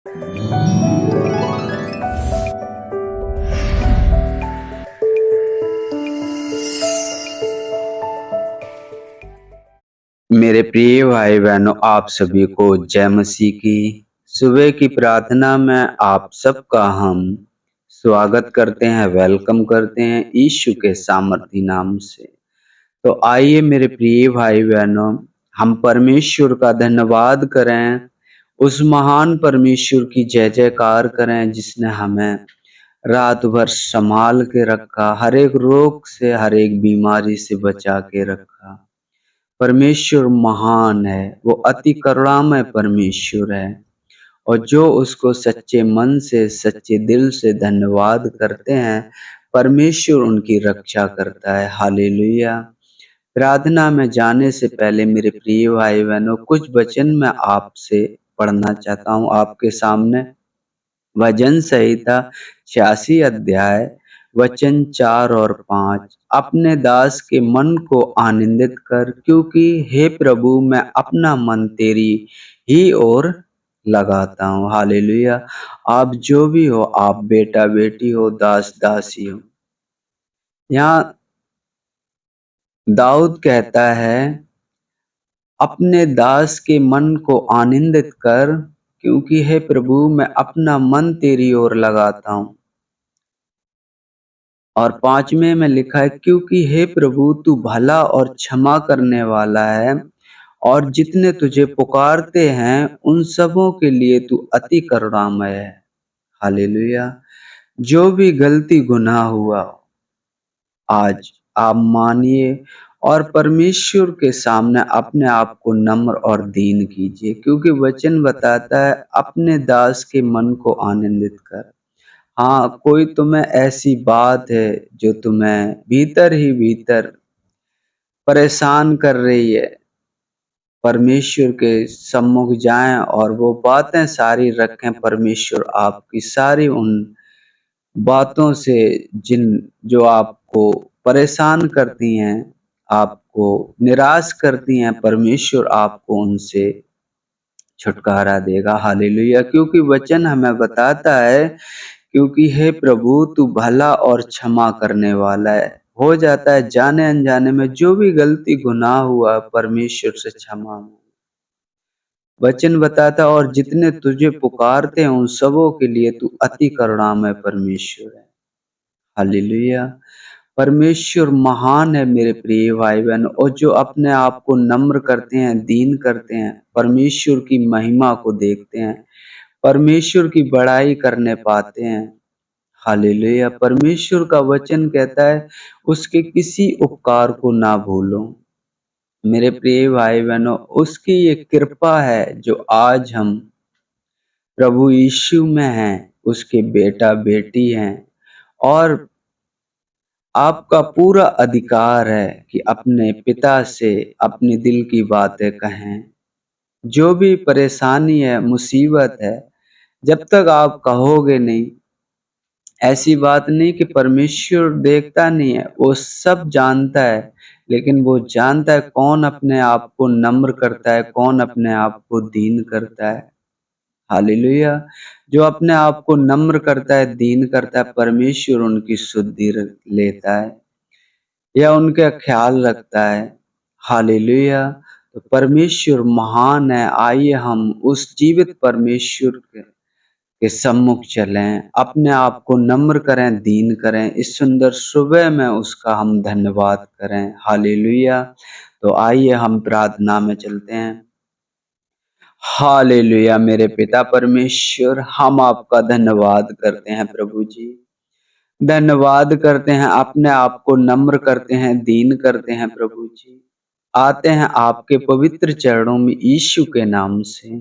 मेरे प्रिय भाई बहनों, आप सभी को जय मसीह की। सुबह की प्रार्थना में आप सबका हम स्वागत करते हैं, वेलकम करते हैं यीशु के सामर्थी नाम से। तो आइए मेरे प्रिय भाई बहनों, हम परमेश्वर का धन्यवाद करें, उस महान परमेश्वर की जय जयकार करें जिसने हमें रात भर संभाल के रखा, हर एक रोग से, हर एक बीमारी से बचा के रखा। परमेश्वर महान है, वो अति करुणामय परमेश्वर है, और जो उसको सच्चे मन से, सच्चे दिल से धन्यवाद करते हैं, परमेश्वर उनकी रक्षा करता है। हालेलुया। प्रार्थना में जाने से पहले मेरे प्रिय भाई बहनों, कुछ वचन मैं आपसे पढ़ना चाहता हूँ आपके सामने। भजन संहिता 86 अध्याय वचन 4 और 5। अपने दास के मन को आनंदित कर, क्योंकि हे प्रभु मैं अपना मन तेरी ही ओर लगाता हूँ। हालेलुया। आप जो भी हो, आप बेटा बेटी हो, दास दासी हो, यहाँ दाऊद कहता है अपने दास के मन को आनंदित कर, क्योंकि हे प्रभु मैं अपना मन तेरी ओर लगाता हूँ। और 5वें में लिखा है, क्योंकि हे प्रभु तू भला और क्षमा करने वाला है, और जितने तुझे पुकारते हैं उन सबों के लिए तू अति करुणामय है। हालेलुया। जो भी गलती गुनाह हुआ आज आप मानिए और परमेश्वर के सामने अपने आप को नम्र और दीन कीजिए, क्योंकि वचन बताता है अपने दास के मन को आनंदित कर। हाँ, कोई तुम्हें ऐसी बात है जो तुम्हें भीतर ही भीतर परेशान कर रही है, परमेश्वर के सम्मुख जाएं और वो बातें सारी रखें। परमेश्वर आपकी सारी उन बातों से जो आपको परेशान करती हैं, आपको निराश करती हैं, परमेश्वर आपको उनसे छुटकारा देगा। हालेलुया। क्योंकि वचन हमें बताता है, क्योंकि हे प्रभु तू भला और क्षमा करने वाला है। हो जाता है जाने अनजाने में जो भी गलती गुनाह हुआ, परमेश्वर से क्षमा हो। वचन बताता और जितने तुझे पुकारते हैं उन सबों के लिए तू अति करुणामय परमेश्वर है। हालेलुया। परमेश्वर महान है मेरे प्रिय भाई बहन, और जो अपने आप को नम्र करते हैं, दीन करते हैं, परमेश्वर की महिमा को देखते हैं, परमेश्वर की बड़ाई करने पाते हैं। हालेलुया। परमेश्वर का वचन कहता है उसके किसी उपकार को ना भूलो। मेरे प्रिय भाई बहनों, उसकी ये कृपा है जो आज हम प्रभु यीशु में हैं, उसके बेटा बेटी हैं, और आपका पूरा अधिकार है कि अपने पिता से अपने दिल की बातें कहें। जो भी परेशानी है, मुसीबत है, जब तक आप कहोगे नहीं, ऐसी बात नहीं कि परमेश्वर देखता नहीं है, वो सब जानता है, लेकिन वो जानता है कौन अपने आप को नम्र करता है, कौन अपने आप को दीन करता है। हालेलुया। जो अपने आप को नम्र करता है, दीन करता है, परमेश्वर उनकी शुद्धि लेता है या उनका ख्याल रखता है। हालेलुया। तो परमेश्वर महान है। आइए हम उस जीवित परमेश्वर के सम्मुख चलें, अपने आप को नम्र करें, दीन करें। इस सुंदर सुबह में उसका हम धन्यवाद करें। हालेलुया। तो आइए हम प्रार्थना में चलते हैं। हालेलुया। मेरे पिता परमेश्वर, हम आपका धन्यवाद करते हैं प्रभु जी। धन्यवाद करते हैं, अपने आप को नम्र करते हैं, दीन करते हैं प्रभु जी। आते हैं आपके पवित्र चरणों में यीशु के नाम से।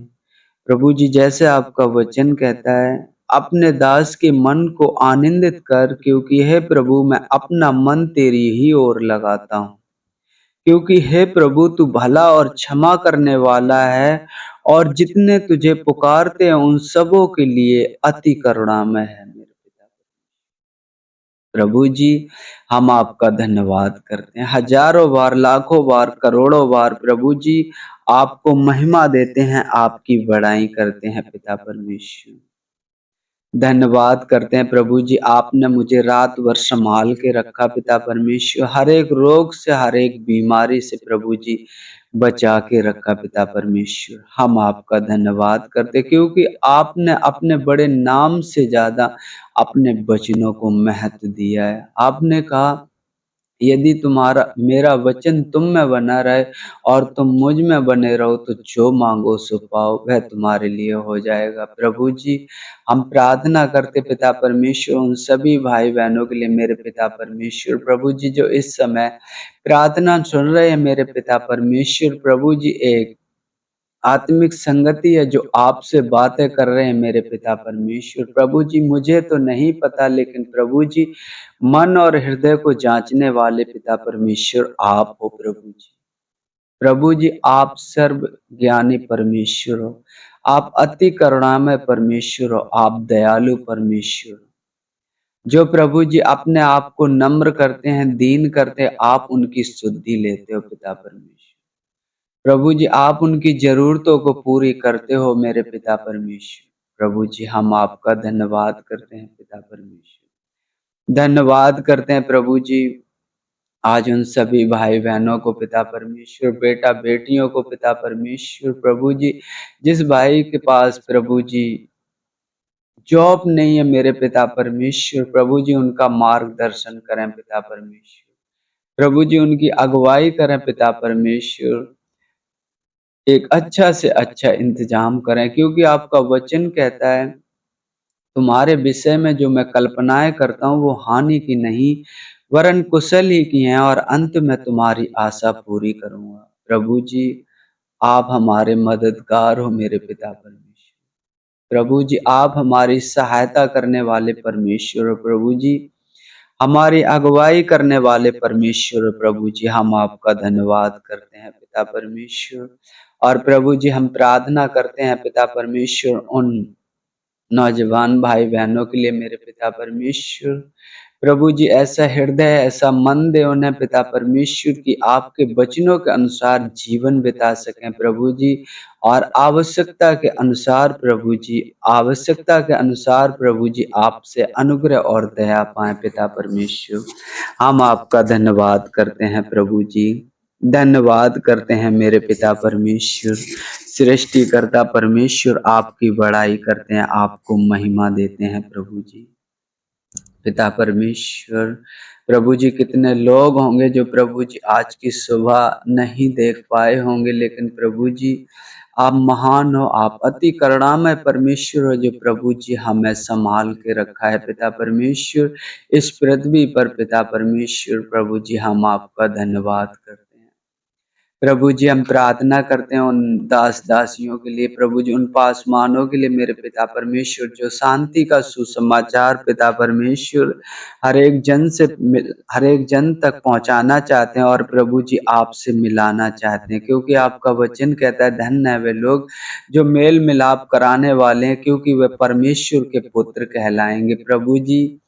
प्रभु जी, जैसे आपका वचन कहता है, अपने दास के मन को आनंदित कर, क्योंकि हे प्रभु मैं अपना मन तेरी ही ओर लगाता हूँ। क्योंकि हे प्रभु तू भला और क्षमा करने वाला है, और जितने तुझे पुकारते हैं उन सबों के लिए अति करुणामय है। मेरे पिता प्रभु जी, हम आपका धन्यवाद करते हैं हजारों बार, लाखों बार, करोड़ों बार। प्रभु जी, आपको महिमा देते हैं, आपकी बड़ाई करते हैं पिता परमेश्वर। धन्यवाद करते हैं प्रभु जी, आपने मुझे रात भर संभाल के रखा पिता परमेश्वर, हर एक रोग से, हर एक बीमारी से प्रभु जी बचा के रखा पिता परमेश्वर। हम आपका धन्यवाद करते हैं, क्योंकि आपने अपने बड़े नाम से ज़्यादा अपने वचनों को महत्व दिया है। आपने कहा, यदि तुम्हारा मेरा वचन तुम में बना रहे और तुम मुझ में बने रहो, तो जो मांगो सो पाओ, वह तुम्हारे लिए हो जाएगा। प्रभु जी, हम प्रार्थना करते पिता परमेश्वर उन सभी भाई बहनों के लिए मेरे पिता परमेश्वर, प्रभु जी जो इस समय प्रार्थना सुन रहे हैं मेरे पिता परमेश्वर, प्रभु जी एक आत्मिक संगति है जो आपसे बातें कर रहे हैं मेरे पिता परमेश्वर। प्रभु जी, मुझे तो नहीं पता, लेकिन प्रभु जी मन और हृदय को जांचने वाले पिता परमेश्वर आप हो प्रभु जी। प्रभु जी, आप सर्व ज्ञानी परमेश्वर हो, आप अति करुणामय परमेश्वर हो, आप दयालु परमेश्वर हो। जो प्रभु जी अपने आप को नम्र करते हैं, दीन करते हैं, आप उनकी शुद्धि लेते हो पिता परमेश्वर। प्रभु जी, आप उनकी ज़रूरतों को पूरी करते हो मेरे पिता परमेश्वर। प्रभु जी, हम आपका धन्यवाद करते हैं पिता परमेश्वर। धन्यवाद करते हैं प्रभु जी, आज उन सभी भाई-बहनों को पिता परमेश्वर, बेटा-बेटियों को पिता परमेश्वर, प्रभु जी, जिस भाई के पास प्रभु जी जॉब नहीं है मेरे पिता परमेश्वर, प्रभु जी उनका मार्गदर्शन करें पिता परमेश्वर। प्रभु जी उनकी अगुवाई करें पिता परमेश्वर। एक अच्छा से अच्छा इंतज़ाम करें, क्योंकि आपका वचन कहता है, तुम्हारे विषय में जो मैं कल्पनाएँ करता हूँ वो हानि की नहीं, वरन कुशल ही की हैं, और अंत में तुम्हारी आशा पूरी करूँगा। प्रभु जी, आप हमारे मददगार हो मेरे पिता परमेश्वर। प्रभु जी, आप हमारी सहायता करने वाले परमेश्वर हो प्रभु जी। हमारी अगुवाई करने वाले परमेश्वर प्रभु जी, हम आपका धन्यवाद करते हैं पिता परमेश्वर। और प्रभु जी, हम प्रार्थना करते हैं पिता परमेश्वर उन नौजवान भाई बहनों के लिए मेरे पिता परमेश्वर, प्रभु जी ऐसा हृदय, ऐसा मन दे उन्हें पिता परमेश्वर की आपके वचनों के अनुसार जीवन बिता सकें प्रभु जी। और आवश्यकता के अनुसार प्रभु जी, आवश्यकता के अनुसार प्रभु जी आपसे अनुग्रह और दया पाएं पिता परमेश्वर। हम आपका धन्यवाद करते हैं प्रभु जी, धन्यवाद करते हैं मेरे पिता परमेश्वर। सृष्टिकर्ता परमेश्वर आपकी बड़ाई करते हैं, आपको महिमा देते हैं प्रभु जी। पिता परमेश्वर, प्रभु जी कितने लोग होंगे जो प्रभु जी आज की सुबह नहीं देख पाए होंगे, लेकिन प्रभु जी आप महान हो, आप अति करुणामय परमेश्वर हो, जो प्रभु जी हमें संभाल के रखा है पिता परमेश्वर। इस पृथ्वी पर पिता परमेश्वर, प्रभु जी हम आपका धन्यवाद करते हैं। प्रभु जी हम प्रार्थना करते हैं उन दास-दासियों के लिए, प्रभु जी उन पासवानों के लिए मेरे पिता परमेश्वर, जो शांति का सुसमाचार पिता परमेश्वर हर एक जन तक पहुँचाना चाहते हैं, और प्रभु जी आपसे मिलाना चाहते हैं, क्योंकि आपका वचन कहता है, धन्य है वे लोग जो मेल मिलाप कराने वाले हैं, क्योंकि वे परमेश्वर के पुत्र कहलाएँगे। प्रभु जी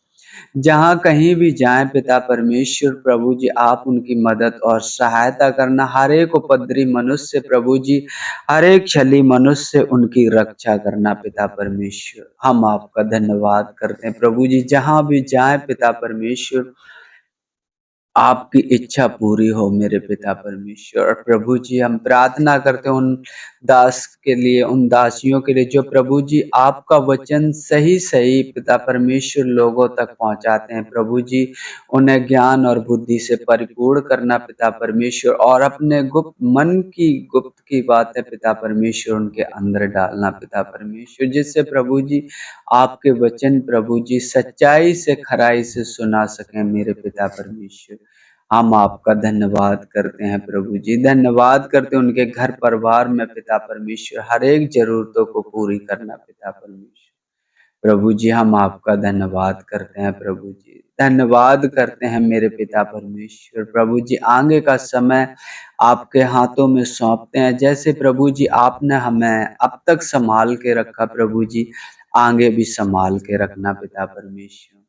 जहाँ कहीं भी जाएँ पिता परमेश्वर, प्रभु जी आप उनकी मदद और सहायता करना, हर एक उपद्रवी मनुष्य प्रभु जी, हर एक छली मनुष्य से उनकी रक्षा करना पिता परमेश्वर। हम आपका धन्यवाद करते हैं प्रभु जी, जहाँ भी जाएँ पिता परमेश्वर, आपकी इच्छा पूरी हो मेरे पिता परमेश्वर। और प्रभु जी हम प्रार्थना करते हैं उन दास के लिए, उन दासियों के लिए, जो प्रभु जी आपका वचन सही-सही पिता परमेश्वर लोगों तक पहुँचाते हैं। प्रभु जी उन्हें ज्ञान और बुद्धि से परिपूर्ण करना पिता परमेश्वर, और अपने गुप्त मन की गुप्त की बातें पिता परमेश्वर उनके अंदर डालना पिता परमेश्वर, जिससे प्रभु जी आपके वचन प्रभु जी सच्चाई से, खराई से सुना सकें मेरे पिता परमेश्वर। हम आपका धन्यवाद करते हैं प्रभु जी, धन्यवाद करते हैं उनके घर परिवार में पिता परमेश्वर, हर एक ज़रूरतों को पूरी करना पिता परमेश्वर। प्रभु जी हम आपका धन्यवाद करते हैं प्रभु जी, धन्यवाद करते हैं मेरे पिता परमेश्वर। प्रभु जी आगे का समय आपके हाथों में सौंपते हैं, जैसे प्रभु जी आपने हमें अब तक सँभाल के रखा प्रभु जी, आगे भी सँभाल के रखना पिता परमेश्वर।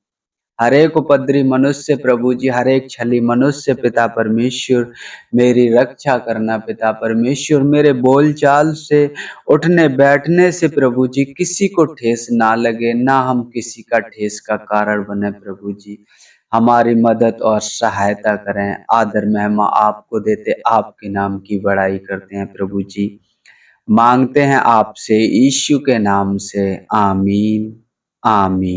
हर एक उपद्रवी मनुष्य प्रभु जी, हर एक छली मनुष्य पिता परमेश्वर मेरी रक्षा करना पिता परमेश्वर। मेरे बोलचाल से, उठने बैठने से प्रभु जी किसी को ठेस ना लगे, ना हम किसी का ठेस का कारण बने प्रभु जी। हमारी मदद और सहायता करें। आदर महिमा आपको देते, आपके नाम की बड़ाई करते हैं प्रभु जी। मांगते हैं आपसे यीशु के नाम से, आमीन आमीन।